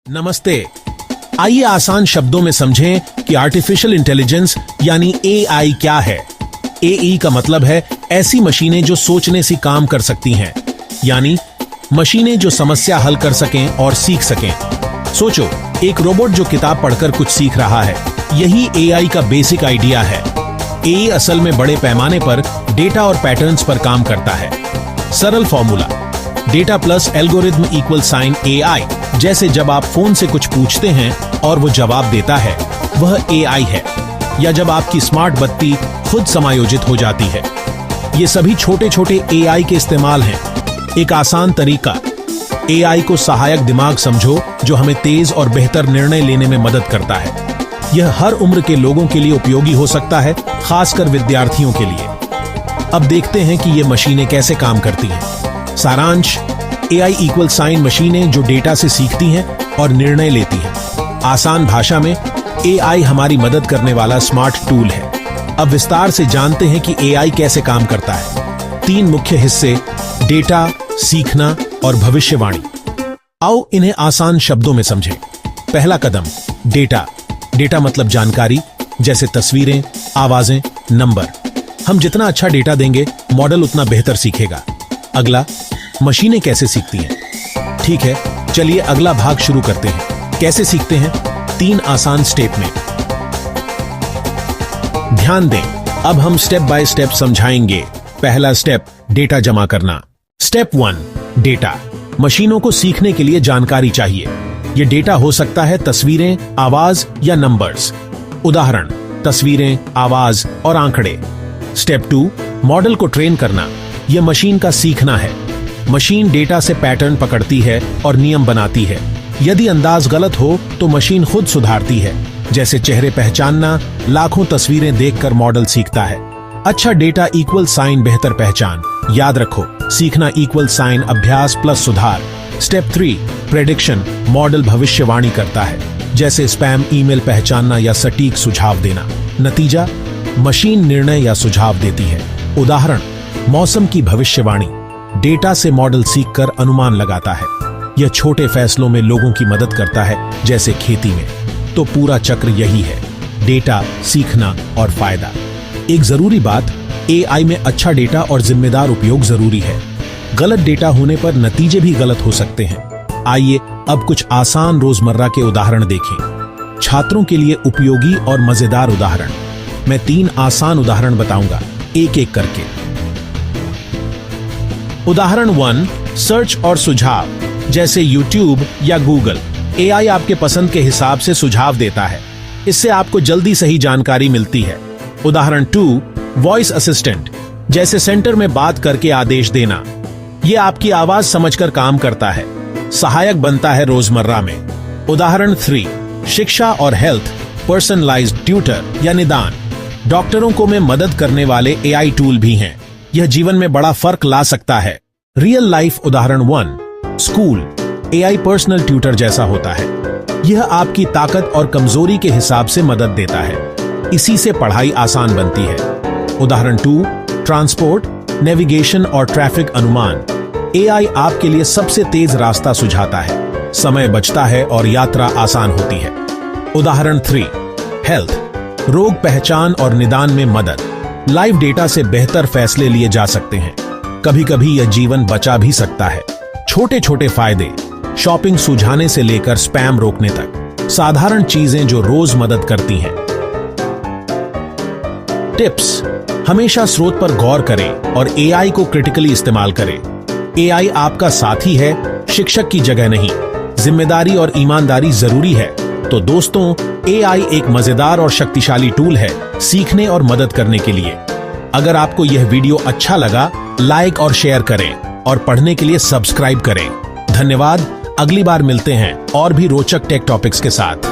नमस्ते। आइए आसान शब्दों में समझें कि आर्टिफिशियल इंटेलिजेंस यानी एआई क्या है। एई का मतलब है ऐसी मशीनें जो सोचने से काम कर सकती हैं, यानी मशीनें जो समस्या हल कर सकें और सीख सकें। सोचो, एक रोबोट जो किताब पढ़कर कुछ सीख रहा है, यही एआई का बेसिक आइडिया है। एई असल में बड़े पैमाने पर डेटा और पैटर्न्स पर काम करता है। सरल formula, data plus algorithm equal sign AI. जैसे जब आप फोन से कुछ पूछते हैं और वो जवाब देता है, वह एआई है। या जब आपकी स्मार्ट बत्ती खुद समायोजित हो जाती है। ये सभी छोटे छोटे एआई के इस्तेमाल हैं। एक आसान तरीका, एआई को सहायक दिमाग समझो जो हमें तेज और बेहतर निर्णय लेने में मदद करता है। यह हर उम्र के लोगों के लिए उपयोगी हो सकता है, खासकर विद्यार्थियों के लिए। अब देखते हैं कि ये मशीनें कैसे काम करती हैं। सारांश, एआई इक्वल साइन मशीनें जो डेटा से सीखती हैं और निर्णय लेती हैं। आसान भाषा में, एआई हमारी मदद करने वाला स्मार्ट टूल है। अब विस्तार से जानते हैं कि एआई कैसे काम करता है। 3 मुख्य हिस्से, डेटा, सीखना और भविष्यवाणी। आओ इन्हें आसान शब्दों में समझें। पहला कदम, डेटा। डेटा मतलब जानकारी, जैसे तस्वीरें, आवाजें, नंबर। हम जितना अच्छा डेटा देंगे, मॉडल उतना बेहतर सीखेगा। अगला, मशीनें कैसे सीखती हैं। ठीक है, चलिए अगला भाग शुरू करते हैं। कैसे सीखते हैं? 3 आसान स्टेप में। ध्यान दें, अब हम स्टेप बाय स्टेप समझाएंगे। पहला स्टेप, डेटा जमा करना। Step 1, data. मशीनों को सीखने के लिए जानकारी चाहिए। यह डेटा हो सकता है तस्वीरें, आवाज या नंबर्स। उदाहरण, तस्वीरें, आवाज और आंकड़े। स्टेप 2, मॉडल को ट्रेन करना। यह मशीन का सीखना है। मशीन डेटा से पैटर्न पकड़ती है और नियम बनाती है। यदि अंदाज गलत हो तो मशीन खुद सुधारती है। जैसे चेहरे पहचानना, लाखों तस्वीरें देखकर मॉडल सीखता है। अच्छा डेटा इक्वल साइन बेहतर पहचान। याद रखो, सीखना इक्वल साइन अभ्यास प्लस सुधार। Step 3, prediction. मॉडल भविष्यवाणी करता है, जैसे स्पैम ईमेल पहचानना या सटीक सुझाव देना। नतीजा, मशीन निर्णय या सुझाव देती है। उदाहरण, मौसम की भविष्यवाणी। डेटा से मॉडल सीखकर अनुमान लगाता है। यह छोटे फैसलों में लोगों की मदद करता है, जैसे खेती में। तो पूरा चक्र यही है, डेटा, सीखना और फायदा। एक जरूरी बात, एआई में अच्छा डेटा और जिम्मेदार उपयोग जरूरी है। गलत डेटा होने पर नतीजे भी गलत हो सकते हैं। आइए अब कुछ आसान रोजमर्रा के उदाहरण देखें। छात्रों के लिए उपयोगी और मजेदार उदाहरण। मैं 3 आसान उदाहरण बताऊंगा, एक एक करके। उदाहरण 1, सर्च और सुझाव। जैसे यूट्यूब या गूगल, एआई आपके पसंद के हिसाब से सुझाव देता है। इससे आपको जल्दी सही जानकारी मिलती है। उदाहरण 2, वॉइस असिस्टेंट। जैसे सेंटर में बात करके आदेश देना। यह आपकी आवाज समझकर काम करता है, सहायक बनता है रोजमर्रा में। उदाहरण 3, शिक्षा और हेल्थ। पर्सनलाइज्ड ट्यूटर या निदान। डॉक्टरों को में मदद करने वाले एआई टूल भी हैं। यह जीवन में बड़ा फर्क ला सकता है। रियल लाइफ उदाहरण 1, स्कूल। एआई पर्सनल ट्यूटर जैसा होता है। यह आपकी ताकत और कमजोरी के हिसाब से मदद देता है। इसी से पढ़ाई आसान बनती है। उदाहरण 2, ट्रांसपोर्ट, नेविगेशन और ट्रैफिक अनुमान। एआई आपके लिए सबसे तेज रास्ता सुझाता है, समय बचता है और यात्रा आसान होती है। उदाहरण 3, हेल्थ। रोग पहचान और निदान में मदद। लाइव डेटा से बेहतर फैसले लिए जा सकते हैं। कभी कभी यह जीवन बचा भी सकता है। छोटे छोटे फायदे, शॉपिंग सुझाने से लेकर स्पैम रोकने तक। साधारण चीजें जो रोज मदद करती हैं। टिप्स, हमेशा स्रोत पर गौर करें और एआई को क्रिटिकली इस्तेमाल करें। एआई आपका साथी है, शिक्षक की जगह नहीं। जिम्मेदारी और ईमानदारी जरूरी है। तो दोस्तों, एआई एक मजेदार और शक्तिशाली टूल है सीखने और मदद करने के लिए। अगर आपको यह वीडियो अच्छा लगा, लाइक और शेयर करें और पढ़ने के लिए सब्सक्राइब करें। धन्यवाद। अगली बार मिलते हैं और भी रोचक टेक टॉपिक्स के साथ।